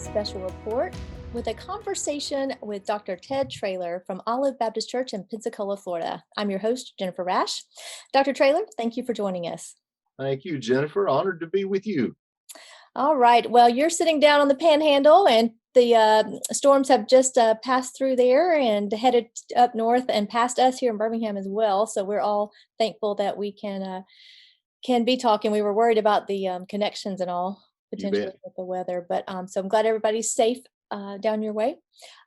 special report with a conversation with Dr. Ted Traylor from Olive Baptist Church in Pensacola, Florida. I'm your host, Jennifer Rash. Dr. Traylor, thank you for joining us. Thank you, Jennifer. Honored to be with you. All right. Well, you're sitting down on the Panhandle, and the storms have just passed through there and headed up north and past us here in Birmingham as well. So we're all thankful that we can be talking. We were worried about the connections and all You potentially bet. with the weather, but so I'm glad everybody's safe down your way.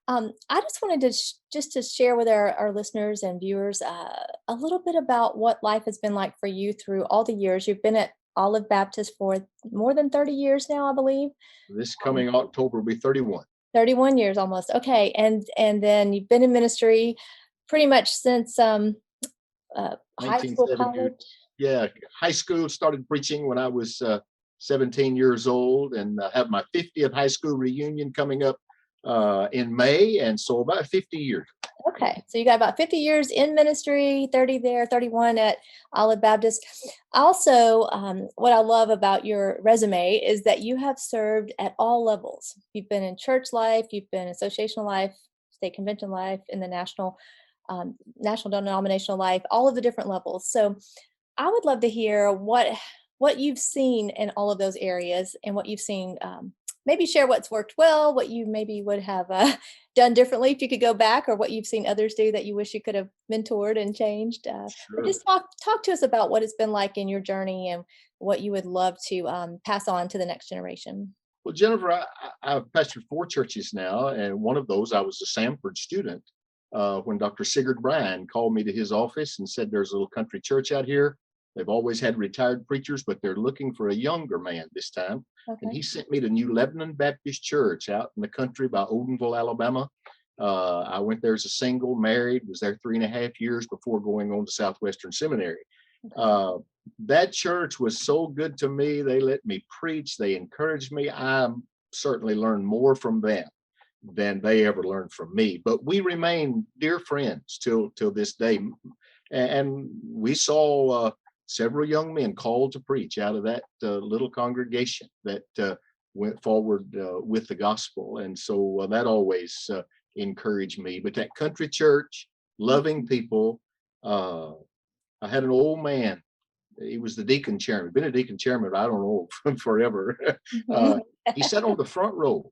I just wanted to just to share with our listeners and viewers a little bit about what life has been like for you through all the years. You've been at Olive Baptist for more than 30 years now, I believe. This Um, coming October will be 31. 31 years almost. Okay, and then you've been in ministry pretty much since high school, 1970. college. Yeah, high school, started preaching when I was 17 years old, and have my 50th high school reunion coming up in May. And so about 50 years. Okay, so you got about 50 years in ministry, 30 there, 31 at Olive Baptist. Also, what I love about your resume is that you have served at all levels. You've been in church life, you've been in associational life, state convention life, in the national denominational life, all of the different levels. So I would love to hear what you've seen in all of those areas and what you've seen. Maybe share what's worked well, what you maybe would have done differently if you could go back, or what you've seen others do that you wish you could have mentored and changed. Or Sure. just talk to us about what it's been like in your journey and what you would love to pass on to the next generation. Well, Jennifer, I've pastored 4 churches now, and one of those I was a Samford student when Dr. Sigurd Bryan called me to his office and said, "There's a little country church out here. They've always had retired preachers, but they're looking for a younger man this time." And Okay. he sent me to New Lebanon Baptist Church out in the country by Odenville, Alabama. I went there as a single, married, was there 3.5 years before going on to Southwestern Seminary. Okay. Uh, that church was so good to me. They let me preach. They encouraged me. I certainly learned more from them than they ever learned from me. But we remain dear friends till this day. And we saw several young men called to preach out of that little congregation that went forward with the gospel. And so that always encouraged me. But that country church, loving people, uh, I had an old man. He was the deacon chairman. Been a deacon chairman, I don't know, forever. uh, Mhm. he sat on the front row,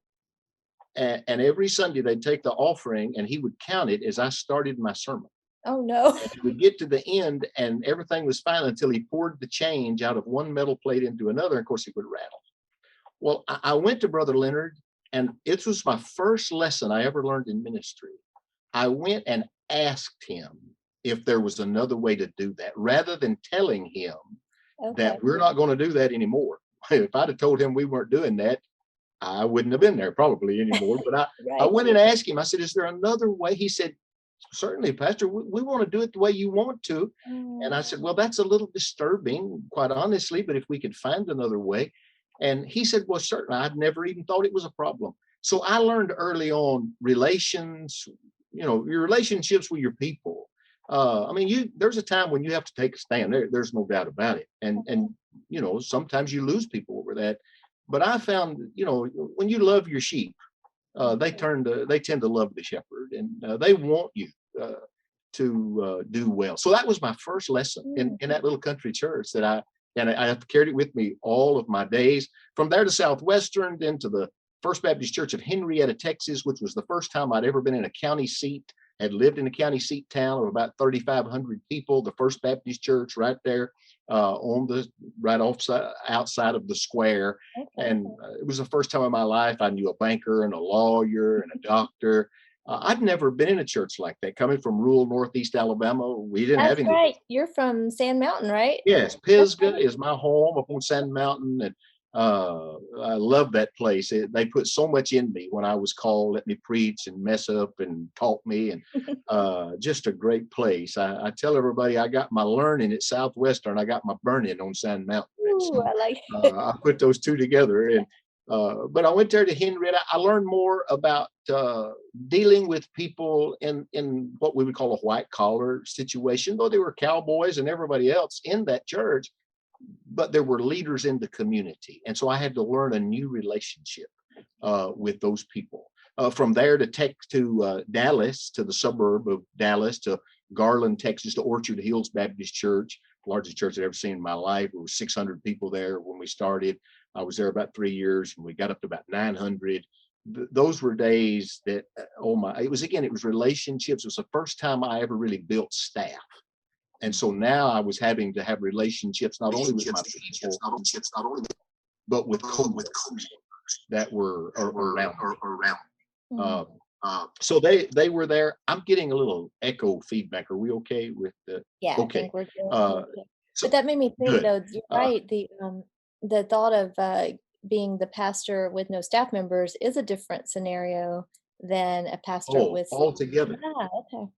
and every Sunday they'd take the offering, and he would count it as I started my sermon. Oh no. And he would get to the end, and everything was fine until he poured the change out of one metal plate into another. And of course, he would rattle. Well, I went to Brother Leonard, and it was my first lesson I ever learned in ministry. I went and asked him if there was another way to do that, rather than telling him Okay. that we're not going to do that anymore. If I'd have told him we weren't doing that, I wouldn't have been there probably anymore. But I Right. went and asked him, I said, "Is there another way?" He said, "Certainly, Pastor, we want to do it the way you want to." And I Mm, said, "Well, that's a little disturbing, quite honestly, but if we could find another way." And he said, "Well, certainly, I'd never even thought it was a problem." So I learned early on relations, your relationships with your people. I mean, there's a time when you have to take a stand. There's no doubt about it. And mhm. sometimes you lose people over that. But I found, when you love your sheep, they tend to love the shepherd, and they want you uh, to do well. So that was my first lesson in that little country church and I have carried it with me all of my days. From there to Southwestern, then to the First Baptist Church of Henrietta, Texas, which was the first time I'd ever been in a county seat. Had lived in a county seat town of about 3,500 people. The First Baptist Church right there on the right outside of the square. Okay. And it was the first time in my life I knew a banker and a lawyer and a doctor. I'd never been in a church like that. Coming from rural Northeast Alabama, we didn't have That's any. right. You're from Sand Mountain, right? Yes, Okay. Pisgah is my home up on Sand Mountain, and I love that place. They put so much in me when I was called, let me preach and mess up and taught me, and just a great place. I tell everybody I got my learning at Southwestern, I got my burning on Sand Mountain, and Ooh, so I like I put those two together. And but I went there to Henrietta. I learned more about dealing with people in what we would call a white collar situation, though they were cowboys and everybody else in that church, but there were leaders in the community. And so I had to learn a new relationship. with those people. From there to Dallas, to the suburb of Dallas, to Garland, Texas, to Orchard Hills Baptist Church, largest church I've ever seen in my life. There were 600 people there when we started. I was there about 3 years, and we got up to about 900. Those were days that, oh my, it was relationships. It was the first time I ever really built staff. And so now I was having to have relationships not only with my people, but with coworkers that were around me. Mhm. So they were there. I'm getting a little echo feedback. Are we okay with the? Yeah, I Okay. think we're good. Uh, Okay. so But that made me think good. though, you're Uh, right, the thought of, being the pastor with no staff members is a different scenario than a pastor oh, with. all together. Yeah, okay.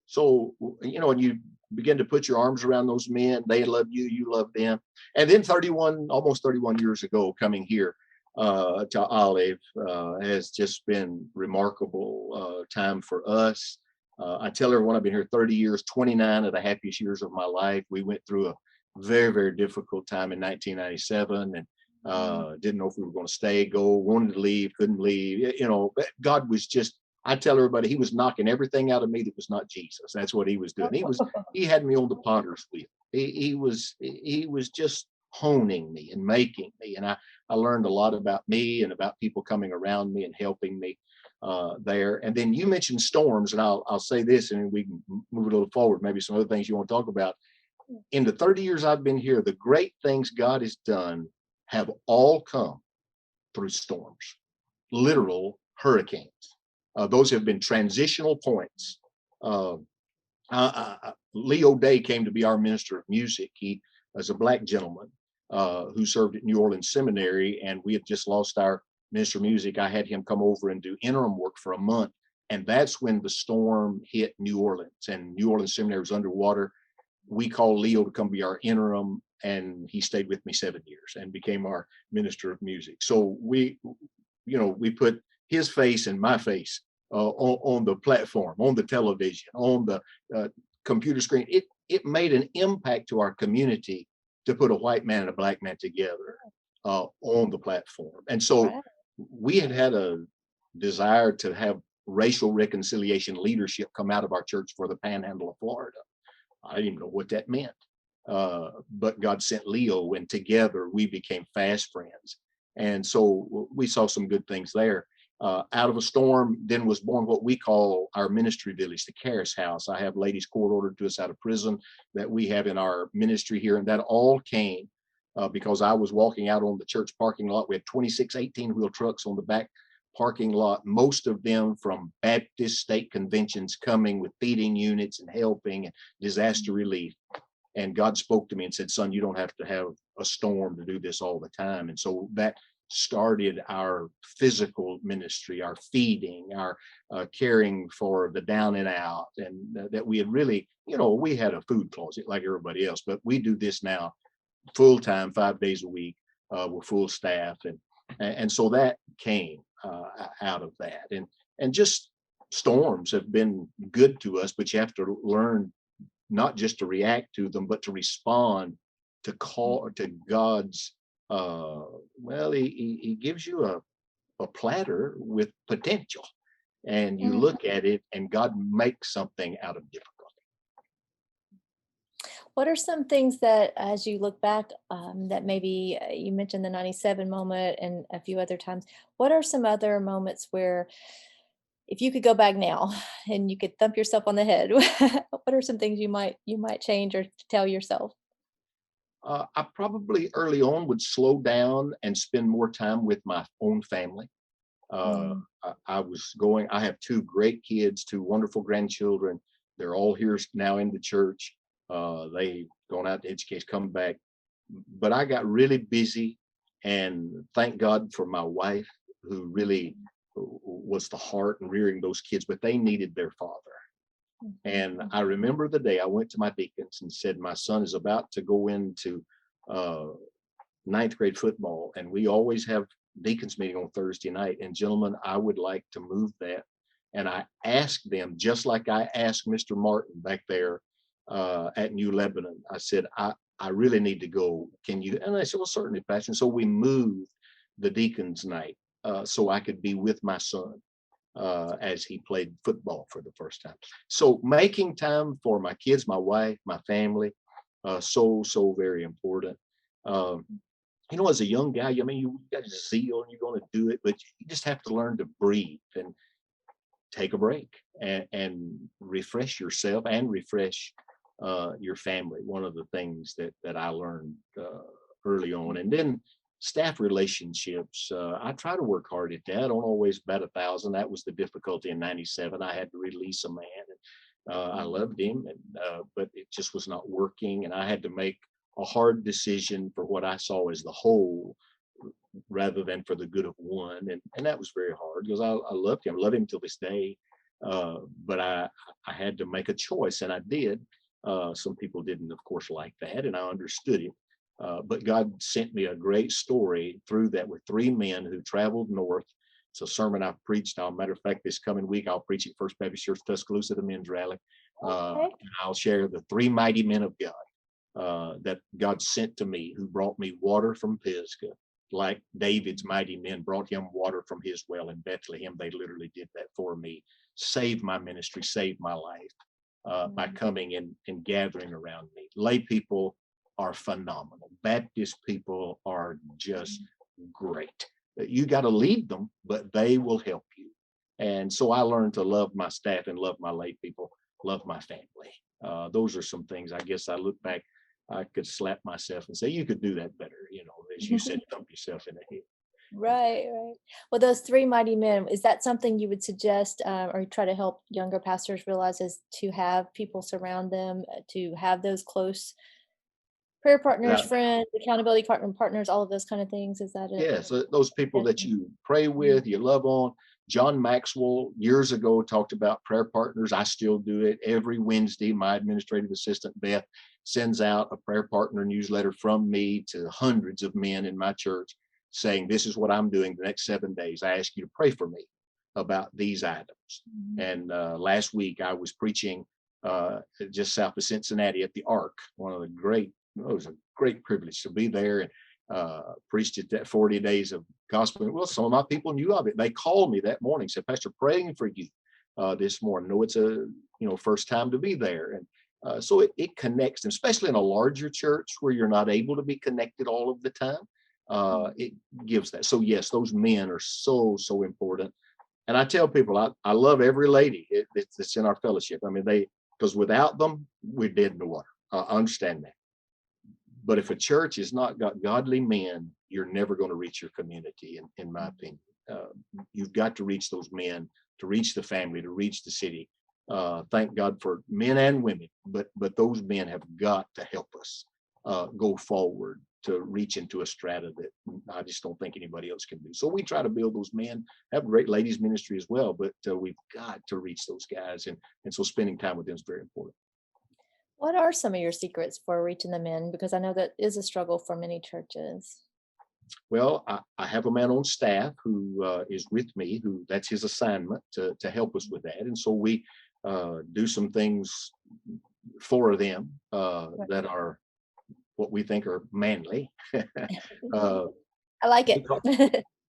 So, and you begin to put your arms around those men. They love you, you love them. And then almost 31 years ago, coming here to Olive has just been remarkable time for us. I tell everyone I've been here 30 years, 29 of the happiest years of my life. We went through a very, very difficult time in 1997, and Mm. didn't know if we were going to stay, go, wanted to leave, couldn't leave. But God was just, I tell everybody, he was knocking everything out of me that was not Jesus. That's what he was doing. He had me on the potter's wheel. He was just honing me and making me. And I learned a lot about me and about people coming around me and helping me there. And then you mentioned storms, and I'll say this, and we can move a little forward. Maybe some other things you want to talk about. In the 30 years I've been here, the great things God has done have all come through storms, Mm. literal hurricanes. Those have been transitional points. Uh, Leo Day came to be our minister of music. He was a black gentleman who served at New Orleans Seminary, and we had just lost our minister of music. I had him come over and do interim work for a month, and that's when the storm hit New Orleans, and New Orleans Seminary was underwater. We called Leo to come be our interim, and he stayed with me 7 years and became our minister of music. So we put his face and my face on the platform, on the television, on the uh, computer screen. It made an impact to our community to put a white man and a black man together on the platform. And so Right. we had a desire to have racial reconciliation leadership come out of our church for the Panhandle of Florida. I didn't even know what that meant. But God sent Leo, and together we became fast friends. And so we saw some good things there. Out of a storm, then was born what we call our ministry village, the Caris House. I have ladies court ordered to us out of prison that we have in our ministry here. And that all came because I was walking out on the church parking lot. We had 26 18-wheel trucks on the back parking lot, most of them from Baptist state conventions coming with feeding units and helping and disaster relief. And God spoke to me and said, son, you don't have to have a storm to do this all the time. And so that started our physical ministry, our feeding, our caring for the down and out. And that we had really, we had a food closet like everybody else, but we do this now full time, 5 days a week with full staff. And so that came out of that. And just storms have been good to us, but you have to learn not just to react to them, but to respond to call to God's. Well, he gives you a platter with potential, and you Mhm. look at it, and God makes something out of difficulty. What are some things that, as you look back, that maybe you mentioned the 97 moment and a few other times, what are some other moments where if you could go back now and you could thump yourself on the head, what are some things you might change or tell yourself? I probably early on would slow down and spend more time with my own family. Mm. I have two great kids, two wonderful grandchildren. They're all here now in the church. They gone out to educate, come back. But I got really busy, and thank God for my wife, who really was the heart in rearing those kids, but they needed their father. And Mhm. I remember the day I went to my deacons and said, my son is about to go into uh, ninth grade football, and we always have deacons meeting on Thursday night. And gentlemen, I would like to move that. And I asked them, just like I asked Mr. Martin back there at New Lebanon, I said, I really need to go. Can you? And they said, well, certainly, Pastor. And so we moved the deacon's night so I could be with my son as he played football for the first time. So making time for my kids, my wife, my family, so very important. Um, as a young guy, I mean, you got zeal and you're going to do it, but you just have to learn to breathe and take a break and refresh yourself and refresh your family. One of the things that I learned early on, and then staff relationships. I try to work hard at that. I don't always bat 1,000. That was the difficulty in '97. I had to release a man. And, I loved him, but it just was not working, and I had to make a hard decision for what I saw as the whole rather than for the good of one. And that was very hard because I loved him, love him till this day. But I had to make a choice and I did. Some people didn't, of course, like that, and I understood it. But God sent me a great story through that with three men who traveled north. It's a sermon I've preached. Matter of fact, this coming week, I'll preach at First Baptist Church, Tuscaloosa, the men's rally. Okay. And I'll share the three mighty men of God that God sent to me, who brought me water from Pisgah, like David's mighty men brought him water from his well in Bethlehem. They literally did that for me, saved my ministry, saved my life by Mm. coming in and gathering around me. Lay people are phenomenal. Baptist people are just great. You got to lead them, but they will help you. And so I learned to love my staff and love my lay people, love my family. Those are some things I guess I look back, I could slap myself and say, you could do that better, as you said, thump yourself in the head. Right, right. Well, those three mighty men, is that something you would suggest or try to help younger pastors realize is to have people surround them, to have those close prayer partners, Without friends, accountability partners, all of those kind of things? Is that it? Yes, those people that Suggestion? you pray Mhm. with, you love on. John Maxwell years ago talked about prayer partners. I still do it every Wednesday. My administrative assistant, Beth, sends out a prayer partner newsletter from me to hundreds of men in my church saying, this is what I'm doing the next 7 days. I ask you to pray for me about these items. Mhm. And last week I was preaching just south of Cincinnati at the Ark, one of the great, it was a great privilege to be there. And preached it that 40 days of gospel. Well, some of my people knew of it. They called me that morning, said, Pastor, praying for you this morning. No, it's a first time to be there. And so it connects them, especially in a larger church where you're not able to be connected all of the time. It gives that. So yes, those men are so important. And I tell people, I love every lady that's in our fellowship. I mean, because without them, we're dead in the water. I understand that. But if a church has not got godly men, you're never going to reach your community, in my opinion. Uh, you've got to reach those men, to reach the family, to reach the city. Thank God for men and women, but those men have got to help us go forward to reach into a strata that I just don't think anybody else can do. So we try to build those men, have a great ladies ministry as well, but we've got to reach those guys, and so spending time with them is very important. What are some of your secrets for reaching the men? Because I know that is a struggle for many churches. Well, I have a man on staff who is with me, who that's his assignment to help us with that. And so we do some things for them Right. that are what we think are manly. uh, I like we, it. call,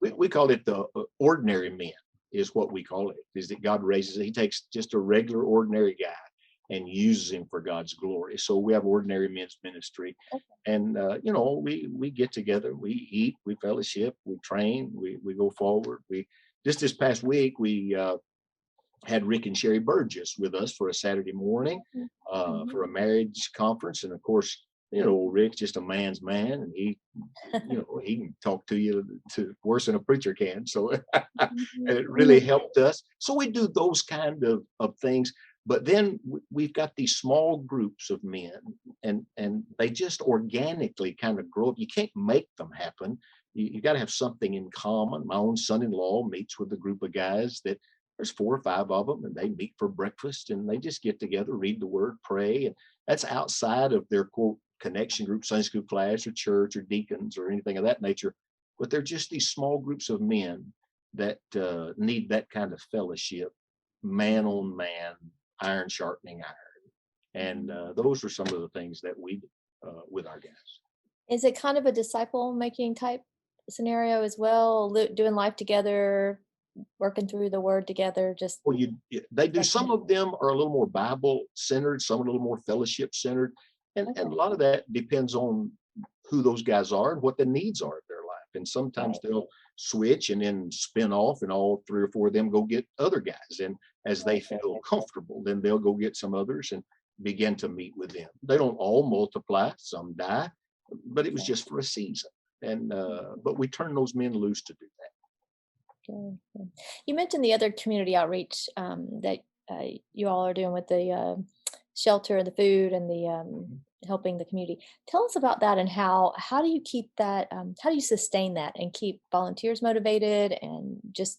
we call it the ordinary men, is what we call it, is that God raises, he takes just a regular, ordinary guy and uses him for God's glory. So we have ordinary men's ministry, and we get together, we eat, we fellowship, we train, we go forward. We just this past week we had Rick and Sherry Burgess with us for a Saturday morning Mhm. for a marriage conference, and of course, Rick's just a man's man, and he can talk to you to worse than a preacher can. So and it really Mhm. helped us. So we do those kind of things. But then we've got these small groups of men, and they just organically kind of grow up. You can't make them happen. You got to have something in common. My own son-in-law meets with a group of guys that there's 4 or 5 of them, and they meet for breakfast, and they just get together, read the word, pray, and that's outside of their quote connection group, Sunday school class, or church, or deacons, or anything of that nature. But they're just these small groups of men that need that kind of fellowship, man on man, iron sharpening iron. And Mhm. those are some of the things that we do with our guys. Is it kind of a disciple making type scenario as well, doing life together, working through the word together, just Well, they do. that Some connection. of them are a little more Bible centered, some are a little more fellowship centered, and a Okay, lot of that depends on who those guys are and what the needs are of their life. And sometimes right, they'll switch and then spin off, and all three or four of them go get other guys. And as they right. feel comfortable, then they'll go get some others and begin to meet with them. They don't all multiply; some die, but it was Okay. just for a season. And but we turn those men loose to do that. Good, good. You mentioned the other community outreach that you all are doing with the shelter and the food and the helping the community. Tell us about that and how do you keep that? How do you sustain that and keep volunteers motivated and just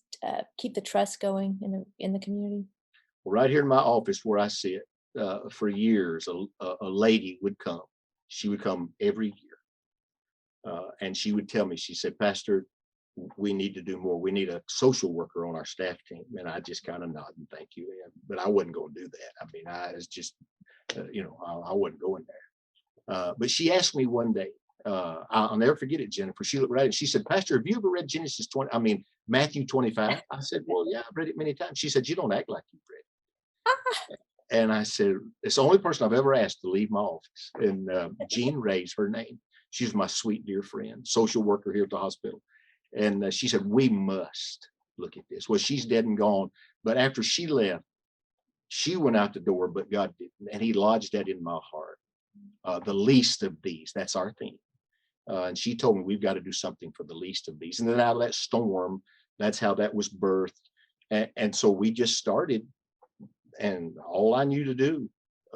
keep the trust going in the community? Right here in my office where I sit, for years, a lady would come. She would come every year, and she would tell me, she said, "Pastor, we need to do more. We need a social worker on our staff team." And I just kind of nodded, "Thank you." But I wasn't going to do that. I mean, I was just, I wasn't going there. But she asked me one day, I'll never forget it, Jennifer. She looked right and she said, "Pastor, have you ever read Genesis 20? I mean, Matthew 25?" I said, "Well, yeah, I've read it many times." She said, "You don't act like you've read it." And I said, "It's the only person I've ever asked to leave my office." And Jean Ray's her name. She's my sweet dear friend, social worker here at the hospital. And she said, "We must look at this." Well, she's dead and gone. But after she left, she went out the door, but God didn't. And He lodged that in my heart. The least of these, that's our theme. And she told me we've got to do something for the least of these. And then out of that storm, that's how that was birthed. And so we just started, and all I knew to do,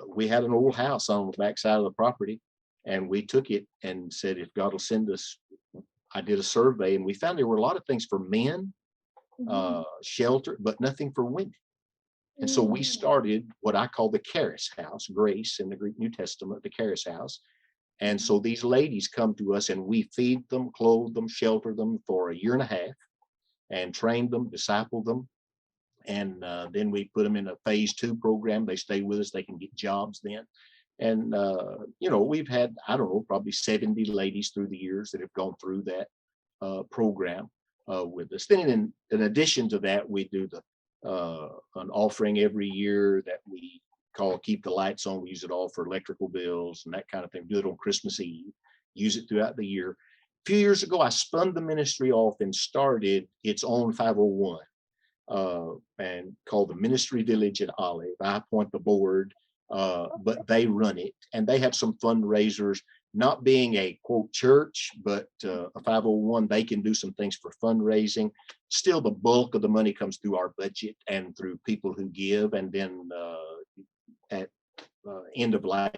we had an old house on the backside of the property, and we took it and said, if God will send us, I did a survey, and we found there were a lot of things for men, Hmm. shelter, but nothing for women. And so we Mm. started what I call the Charis House, grace in the Greek New Testament, the Charis House. And Mhm. so these ladies come to us, and we feed them, clothe them, shelter them for a year and a half, and train them, disciple them. And then we put them in a phase 2 program. They stay with us, they can get jobs then. And we've had, I don't know, probably 70 ladies through the years that have gone through that program with us. Then in addition to that, we do the an offering every year that we call Keep the Lights On. We use it all for electrical bills and that kind of thing. We do it on Christmas Eve, use it throughout the year. A few years ago, I spun the ministry off and started its own 501, and called the Ministry Village at Olive. I appoint the board, but they run it, and they have some fundraisers. Not being a quote church, but a 501, they can do some things for fundraising. Still, the bulk of the money comes through our budget and through people who give, and then at end of life,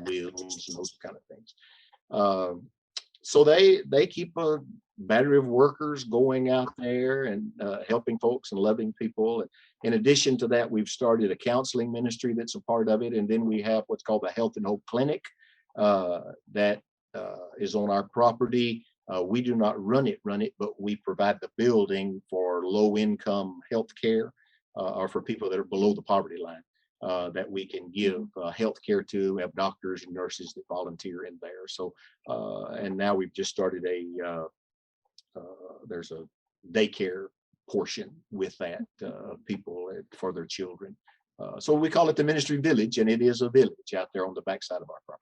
wills and those kind of things. Uh, so they keep a battery of workers going out there and helping folks and loving people. And in addition to that, we've started a counseling ministry that's a part of it, and then we have what's called the Health and Hope Clinic that is on our property. We do not run it, but we provide the building for low income health care, or for people that are below the poverty line. That we can give Mhm. health care to. We have doctors and nurses that volunteer in there. So, and now we've just started there's a daycare portion with that, people for their children. So we call it the Ministry Village, and it is a village out there on the backside of our property.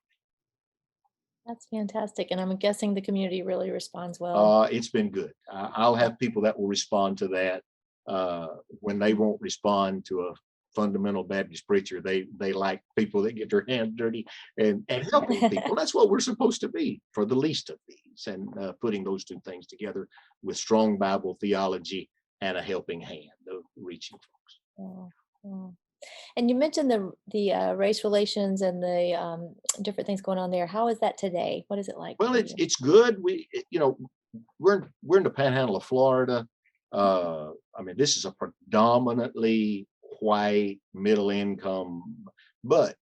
That's fantastic, and I'm guessing the community really responds well. It's been good. I'll have people that will respond to that. When they won't respond to a fundamental Baptist preacher, they like people that get their hands dirty and helping people. That's what we're supposed to be for the least of these, and putting those two things together with strong Bible theology and a helping hand of reaching folks. Yeah, yeah. And you mentioned the race relations and the different things going on there. How is that today? What is it like Well, for it's you? it's good. We're in the Panhandle of Florida. I mean, this is a predominantly white middle income, but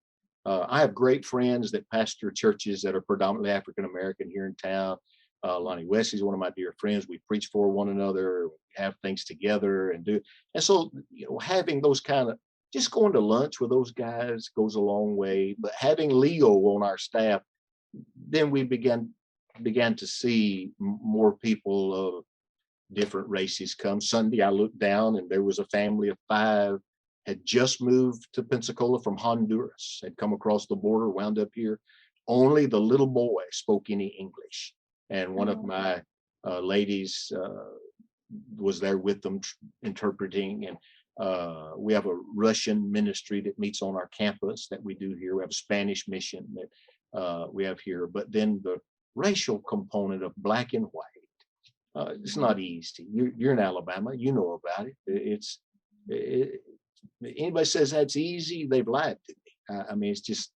I have great friends that pastor churches that are predominantly African American here in town. Lonnie Wesley is one of my dear friends. We preach for one another, have things together, and so having those kind of, just going to lunch with those guys goes a long way. But having Leo on our staff, then we began to see more people of different races come. Sunday, I looked down and there was a family of five had just moved to Pensacola from Honduras, had come across the border, wound up here. Only the little boy spoke any English. And one of Oh, my ladies was there with them interpreting. And we have a Russian ministry that meets on our campus that we do here. We have a Spanish mission that we have here. But then the racial component of black and white, it's mhm. not easy. You're in Alabama, you know about it. It, anybody says that's easy, they've lied to me. I mean, it's just,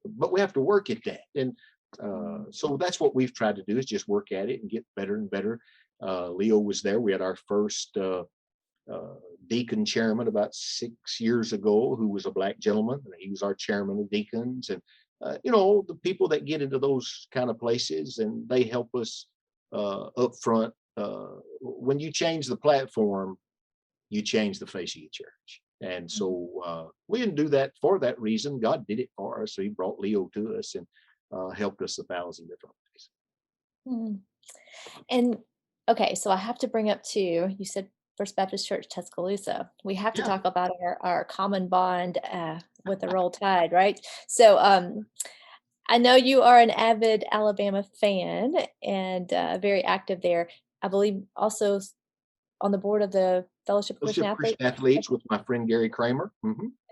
but we have to work at that. And Mm. so that's what we've tried to do, is just work at it and get better and better. Leo was there. We had our first uh, deacon chairman about 6 years ago, who was a black gentleman. He was our chairman of deacons. And, the people that get into those kind of places and they help us up front. When you change the platform, you change the face of your church. And Mhm. so we didn't do that for that reason. God did it for us. So he brought Leo to us and helped us 1,000 different ways. Mm. And okay, so I have to bring up too, you said First Baptist Church Tuscaloosa. We have to Yeah, talk about our common bond with the Roll Tide, right? So I know you are an avid Alabama fan and very active there. I believe also on the board of the Fellowship of Christian fellowship Athletes Christian athletes with my friend Gary Kramer.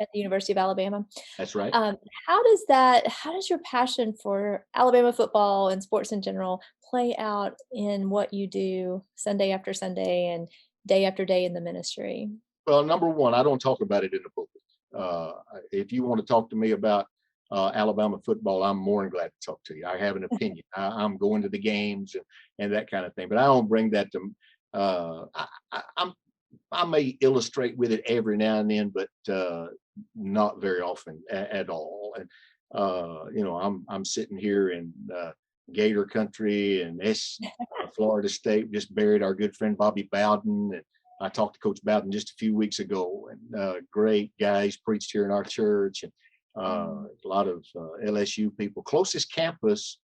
at the University of Alabama. That's right. Um, how does your passion for Alabama football and sports in general play out in what you do Sunday after Sunday and day after day in the ministry? Well, number one, I don't talk about it in the pulpit. If you want to talk to me about Alabama football, I'm more than glad to talk to you. I have an opinion. I'm going to the games and that kind of thing, but I don't bring that to. I may illustrate with it every now and then, but not very often at all. And I'm sitting here in Gator Country and Florida State. Just buried our good friend Bobby Bowden, and I talked to Coach Bowden just a few weeks ago. And great guys preached here in our church, and Mm, a lot of LSU people. Closest campus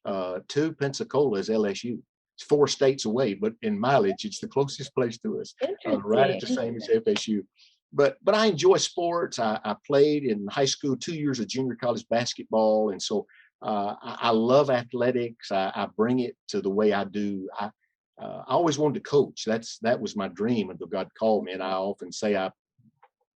to Pensacola is LSU. It's 4 states away, but in mileage, it's the closest place to us, right at the interesting. same as FSU. But I enjoy sports. I played in high school 2 years of junior college basketball, and so I love athletics. I bring it to the way I do. I always wanted to coach. That was my dream until God called me, and I often say I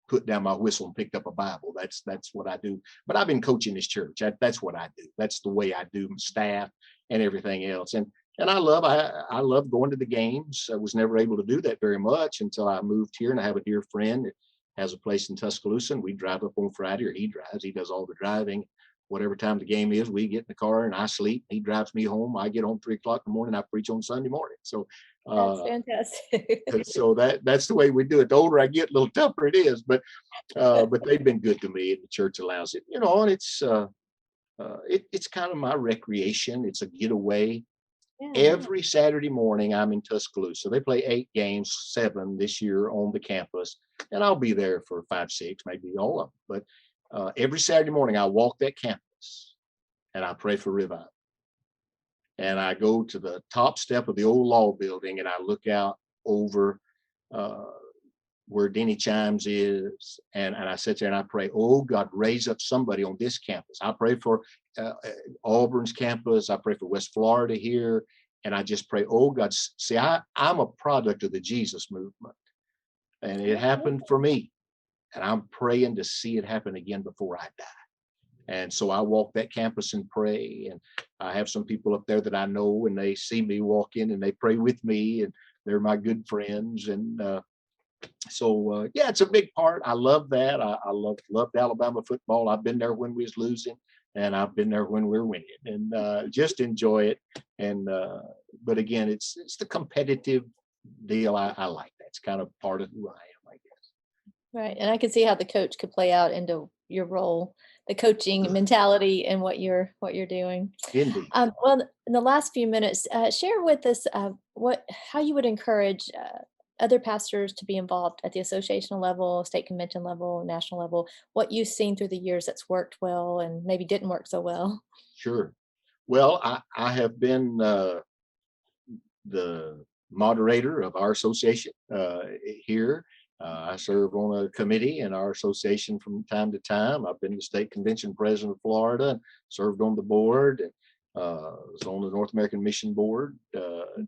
put down my whistle and picked up a Bible. That's what I do. But I've been coaching this church. That's what I do. That's the way I do my staff and everything else. And I love going to the games. I was never able to do that very much until I moved here, and I have a dear friend that has a place in Tuscaloosa, and we drive up on Friday, or he drives. He does all the driving. Whatever time the game is, we get in the car and I sleep. He drives me home. I get home 3 o'clock in the morning. I preach on Sunday morning. So That's uh, fantastic. so that's the way we do it. The older I get, the little tougher it is. But they've been good to me, and the church allows it. And it's kind of my recreation. It's a getaway. Yeah. Every Saturday morning, I'm in Tuscaloosa. They play 8 games, 7 this year on the campus, and I'll be there for 5, 6, maybe all of them. But every Saturday morning, I walk that campus and I pray for revival. And I go to the top step of the old law building and I look out over uh, where Denny Chimes is, and I sit there and I pray, oh God, raise up somebody on this campus. I pray for Auburn's campus. I pray for West Florida here. And I just pray, oh God, see, I'm a product of the Jesus movement. And it Okay. happened for me. And I'm praying to see it happen again before I die. And so I walk that campus and pray. And I have some people up there that I know, and they see me walk in and they pray with me, and they're my good friends. And yeah, it's a big part. I love that. I loved Alabama football. I've been there when we was losing, and I've been there when we're winning, and just enjoy it. And but again, it's the competitive deal. I like that. It's kind of part of who I am, I Right, and I can see how the coach could play out into your role, the coaching guess. mentality and what you're doing. Indeed. Well, in the last few minutes, share with us what how you would encourage other pastors to be involved at the associational level, state convention level, national level. What you've seen through the years that's worked well and maybe didn't work so well. Sure. Well, I have been the moderator of our association here. I serve on a committee in our association from time to time. I've been the state convention president of Florida, served on the board, and was on the North American Mission Board and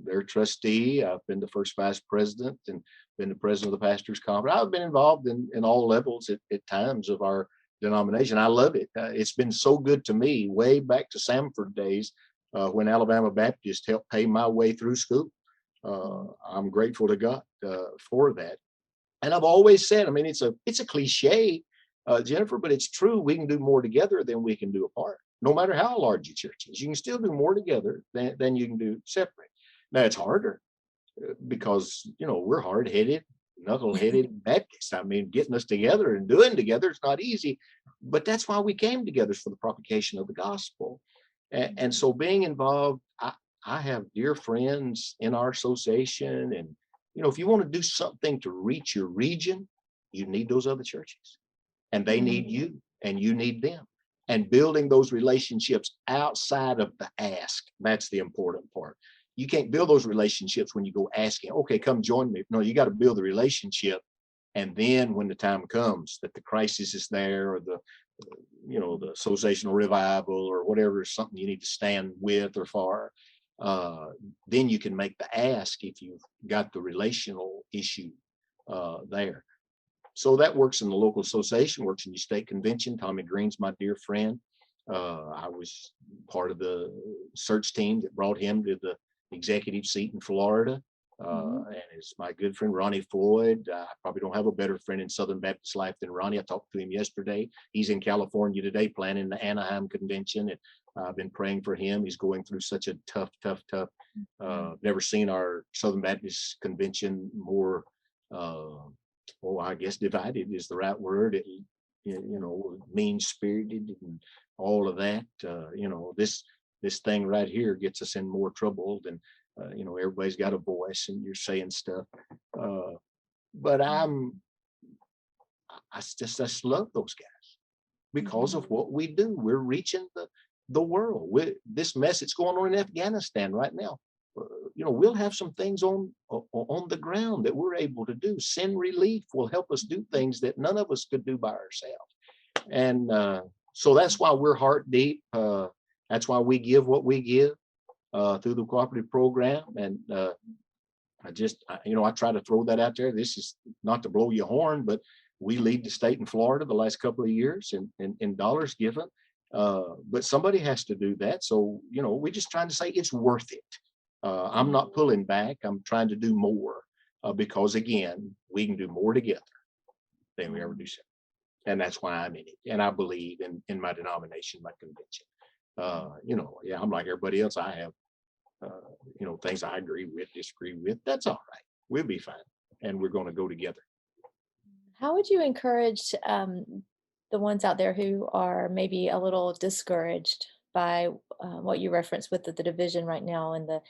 their trustee. I've been the first vice president and been the president of the pastors conference. I've been involved in all levels at times of our denomination. I love it. It's been so good to me way back to Samford days when Alabama Baptist helped pay my way through school. I'm grateful to God for that. And I've always said, I mean, it's a cliche, Jennifer, but it's true. We can do more together than we can do apart. No matter how large your church is, you can still do more together than you can do separate. Now it's harder because we're hard-headed, knuckle-headed Baptists. I mean, getting us together and doing together is not easy, but that's why we came together, for the propagation of the gospel. And so being involved, I have dear friends in our association, and if you want to do something to reach your region, you need those other churches, and they need Mhm. you, and you need them. And building those relationships outside of the ask, that's the important part. You can't build those relationships when you go asking, okay, come join me. No, you got to build the relationship. And then when the time comes that the crisis is there, or the associational revival, or whatever is something you need to stand with or for, uh, then you can make the ask if you've got the relational issue there. So that works in the local association, works in your state convention. Tommy Green's my dear friend. I was part of the search team that brought him to the executive seat in Florida. Mhm. And it's my good friend Ronnie Floyd. I probably don't have a better friend in Southern Baptist life than Ronnie. I talked to him yesterday. He's in California today planning the Anaheim convention, and I've been praying for him. He's going through such a tough. Mhm. Never seen our Southern Baptist convention more. I guess divided is the right word. Mean spirited and all of that. This thing right here gets us in more trouble than everybody's got a voice and you're saying stuff. Uh, but I just love those guys because of Mhm. what we do. We're reaching the world. This mess that's going on in Afghanistan right now. We'll have some things on the ground that we're able to do. Send relief will help us do things that none of us could do by ourselves. And so that's why we're heart deep. That's why we give what we give through the cooperative program. And I try to throw that out there. This is not to blow your horn, but we lead the state in Florida the last couple of years in dollars given. But somebody has to do that. So, we're just trying to say it's worth it. I'm not Mhm. pulling back. I'm trying to do more because, again, we can do more together than we ever do separate. And that's why I'm in it. And I believe in my denomination, my convention. Yeah, I'm like everybody else. I have things I agree with, disagree with. That's all right. We'll be fine. And we're going to go together. How would you encourage the ones out there who are maybe a little discouraged by what you referenced with the division right now and the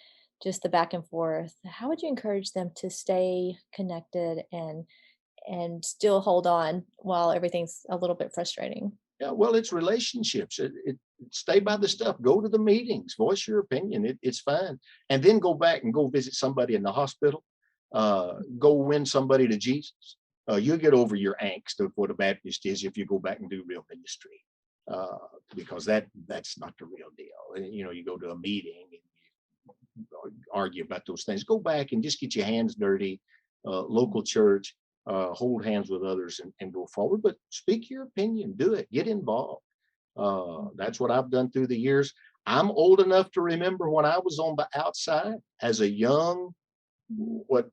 just the back and forth? How would you encourage them to stay connected and still hold on while everything's a little bit frustrating? Yeah, well, it's relationships. Stay by the stuff. Go to the meetings. Voice your opinion. It's fine. And then go back and go visit somebody in the hospital. Go win somebody to Jesus. You'll get over your angst of what a Baptist is if you go back and do real ministry, uh, because that's not the real deal. You go to a meeting and argue about those things. Go back and just get your hands dirty. Local church. Hold hands with others and go forward. But speak your opinion. Do it. Get involved. That's what I've done through the years. I'm old enough to remember when I was on the outside as a young, what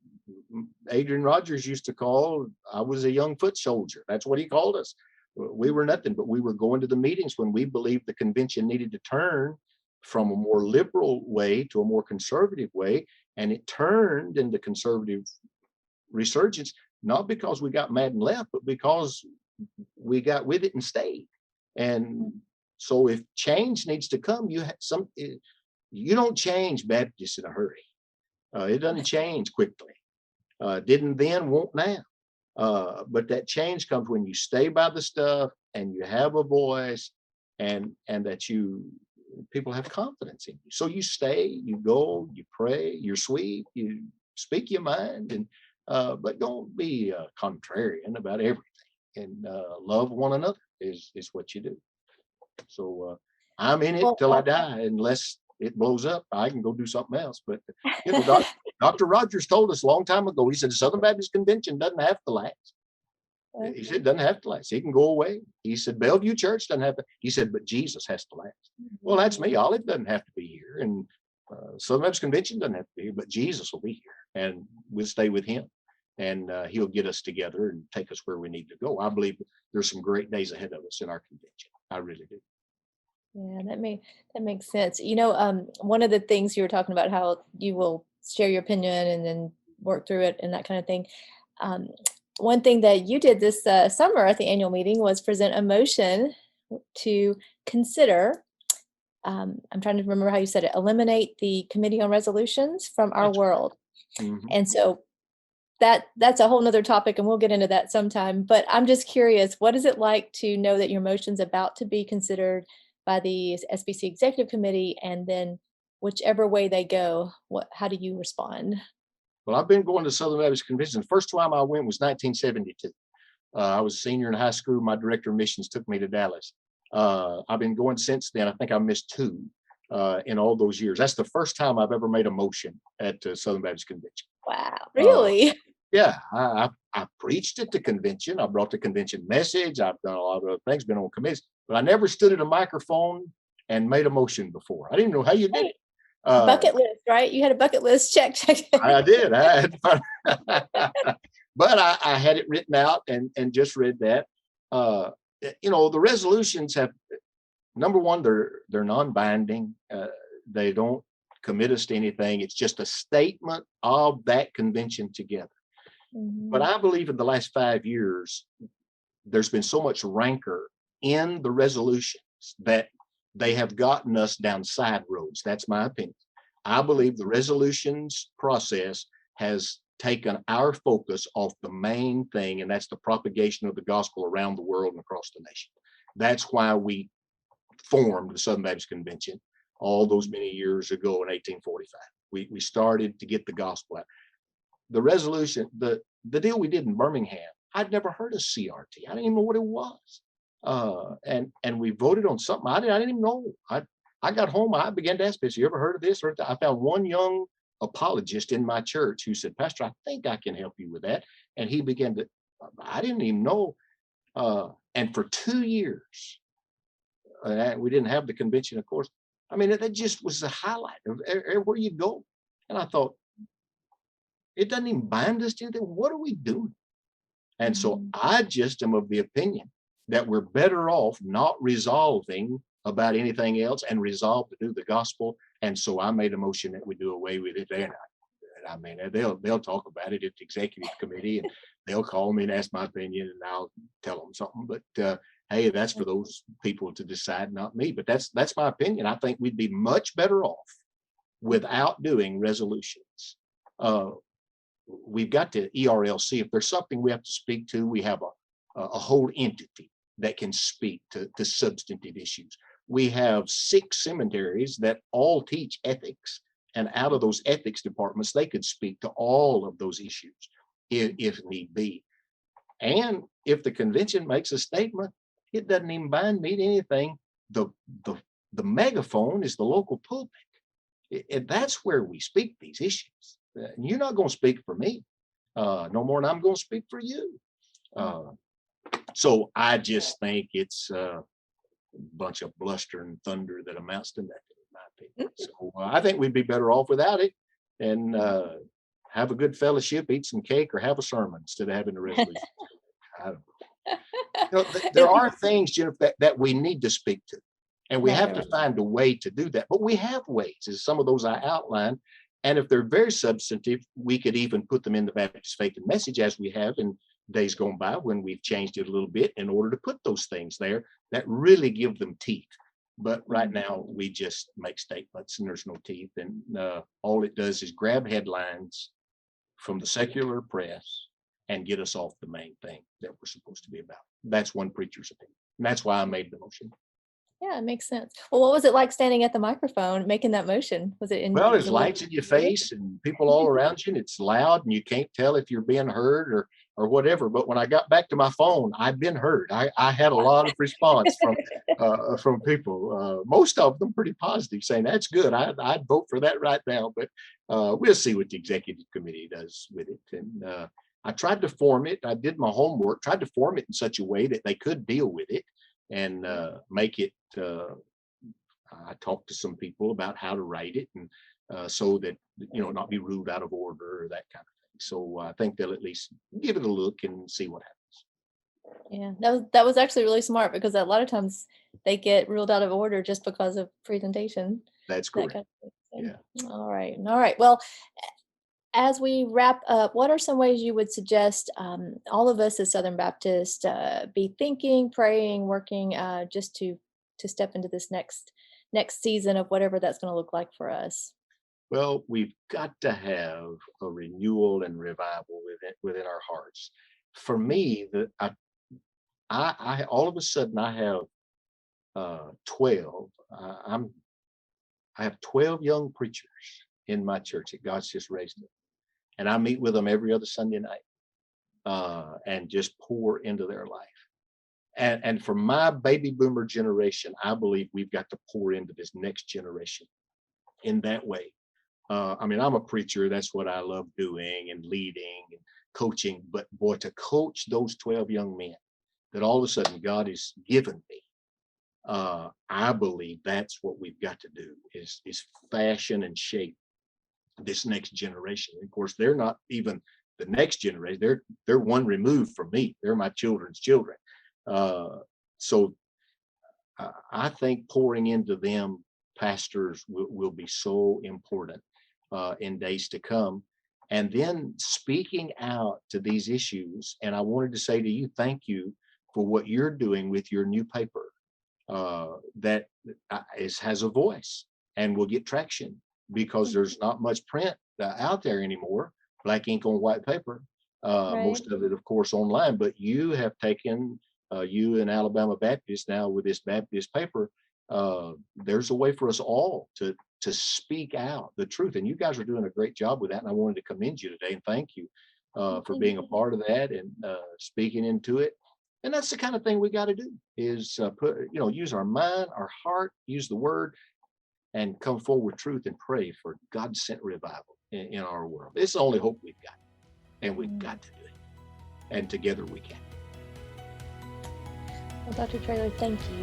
Adrian Rogers used to call, I was a young foot soldier. That's what he called us. We were nothing, but we were going to the meetings when we believed the convention needed to turn from a more liberal way to a more conservative way. And it turned into conservative resurgence, not because we got mad and left, but because we got with it and stayed. And so if change needs to come, you don't change Baptists in a hurry. It doesn't change quickly. Didn't then, won't now. But that change comes when you stay by the stuff and you have a voice, and that people have confidence in you. So you stay, you go, you pray, you're sweet, you speak your mind, and but don't be contrarian about everything. And love one another is what you do. So I'm in it Well, till I die, unless it blows up. I can go do something else. But you know, Dr. Rogers told us a long time ago. He said the Southern Baptist Convention doesn't have to last. He said, it doesn't have to last. He can go away. He said, Bellevue Church doesn't have to. He said, but Jesus has to last. Well, that's me. Olive doesn't have to be here. And Southern Baptist Convention doesn't have to be here, but Jesus will be here. And we'll stay with him. And he'll get us together and take us where we need to go. I believe there's some great days ahead of us in our convention. I really do. Yeah, that makes sense. One of the things you were talking about, how you will share your opinion and then work through it and that kind of thing. Um, One thing that you did this summer at the annual meeting was present a motion to consider. I'm trying to remember how you said it. Eliminate the Committee on Resolutions from our That's world, right. Mhm. and so that's a whole nother topic, and we'll get into that sometime. But I'm just curious, what is it like to know that your motion's about to be considered by the SBC Executive Committee, and then whichever way they go, how do you respond? Well, I've been going to Southern Baptist Convention. The first time I went was 1972. I was a senior in high school. My director of missions took me to Dallas. I've been going since then. I think I missed two in all those years. That's the first time I've ever made a motion at Southern Baptist Convention. Wow, Uh, really? yeah, I preached at the convention. I brought the convention message. I've done a lot of other things, been on committees, but I never stood at a microphone and made a motion before. I didn't know how you did Hey, it. Uh, bucket list, right? You had a bucket list. Check, check. I did. I had fun. But I had it written out and just read that. Uh, the resolutions have, number one, they're non-binding. They don't commit us to anything. It's just a statement of that convention together. But Mhm. I believe in the last 5 years, there's been so much rancor in the resolutions that they have gotten us down side roads. That's my opinion. I believe the resolutions process has taken our focus off the main thing, and that's the propagation of the gospel around the world and across the nation. That's why we formed the Southern Baptist Convention all those many years ago in 1845. We started to get the gospel out. The resolution, the deal we did in Birmingham, I'd never heard of CRT. I didn't even know what it was. And we voted on something I didn't even know. I got home, I began to ask people, you ever heard of this? Or I found one young apologist in my church who said, Pastor, I think I can help you with that. And he began to, I didn't even know. And for 2 years, we didn't have the convention, of course. I mean, that just was the highlight of everywhere you go. And I thought, it doesn't even bind us to anything. What are we doing? And so Mhm. I just am of the opinion that we're better off not resolving about anything else and resolve to do the gospel. And so I made a motion that we do away with it. And I mean, they'll talk about it at the executive committee, and they'll call me and ask my opinion, and I'll tell them something. But hey, that's for those people to decide, not me. But that's my opinion. I think we'd be much better off without doing resolutions. Uh, we've got to ERLC. If there's something we have to speak to, we have a whole entity that can speak to substantive issues. We have 6 seminaries that all teach ethics, and out of those ethics departments, they could speak to all of those issues if need be. And if the convention makes a statement, it doesn't even bind me to anything. The the the megaphone is the local pulpit. That's where we speak these issues. You're not going to speak for me no more than I'm going to speak for you. Uh, so I just think it's a bunch of bluster and thunder that amounts to nothing, in my opinion. So I think we'd be better off without it, and have a good fellowship, eat some cake, or have a sermon instead of having a resolution. I don't there If you- are things, Jennifer, that we need to speak to, and we Right, have right, to right. find a way to do that. But we have ways, as some of those I outlined. And if they're very substantive, we could even put them in the Baptist Faith and Message, as we have in days gone by when we've changed it a little bit in order to put those things there that really give them teeth. But right Mhm. now, we just make statements and there's no teeth. And all it does is grab headlines from the secular press and get us off the main thing that we're supposed to be about. That's one preacher's opinion. And that's why I made the motion. Yeah, it makes sense. Well, what was it like standing at the microphone making that motion? Was it Well, there's really lights in your nervous? face and people all around you, and it's loud, and you can't tell if you're being heard or whatever. But when I got back to my phone, I'd been heard. I had a lot of response from people. Most of them pretty positive, saying that's good. I'd vote for that right now. But we'll see what the executive committee does with it. And I tried to form it. I did my homework. Tried to form it in such a way that they could deal with it and make it. I talked to some people about how to write it, and so that not be ruled out of order or that kind of thing. So I think they'll at least give it a look and see what happens. Yeah, that was actually really smart because a lot of times they get ruled out of order just because of presentation, That's that correct. kind of thing. Yeah. All right, all right. Well, as we wrap up, what are some ways you would suggest all of us as Southern Baptists be thinking, praying, working just to step into this next season of whatever that's going to look like for us? Well, we've got to have a renewal and revival within our hearts. For Mm. me, I all of a sudden I have 12. I have 12 young preachers in my church that God's just raised up, and I meet with them every other Sunday night and just pour into their life. And for my baby boomer generation, I believe we've got to pour into this next generation in that way. I mean, I'm a preacher. That's what I love doing and leading and coaching. But boy, to coach those 12 young men that all of a sudden God has given me, I believe that's what we've got to do is fashion and shape this next generation. Of course, they're not even the next generation. They're one removed from me. They're my children's children. Uh, so I think pouring into them, pastors, will be so important in days to come. And then speaking out to these issues. And I wanted to say to you, thank you for what you're doing with your new paper that has a voice and will get traction because Mhm. there's not much print out there anymore, black ink on white paper. Right. Most of it, of course, online. But you have taken you and Alabama Baptist now with this Baptist paper. There's a way for us all to speak out the truth, and you guys are doing a great job with that. And I wanted to commend you today and thank you Well, for thank being a you. part of that and speaking into it. And that's the kind of thing we got to do is use our mind, our heart, use the word, and come forward with truth and pray for God sent revival in our world. It's the only hope we've got, and we've Mm. got to do it. And together we can. Well, Dr. Traylor, thank you.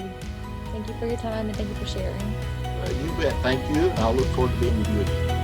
Thank you for your time and thank you for sharing. You bet. Thank you. I'll look forward to being with you again.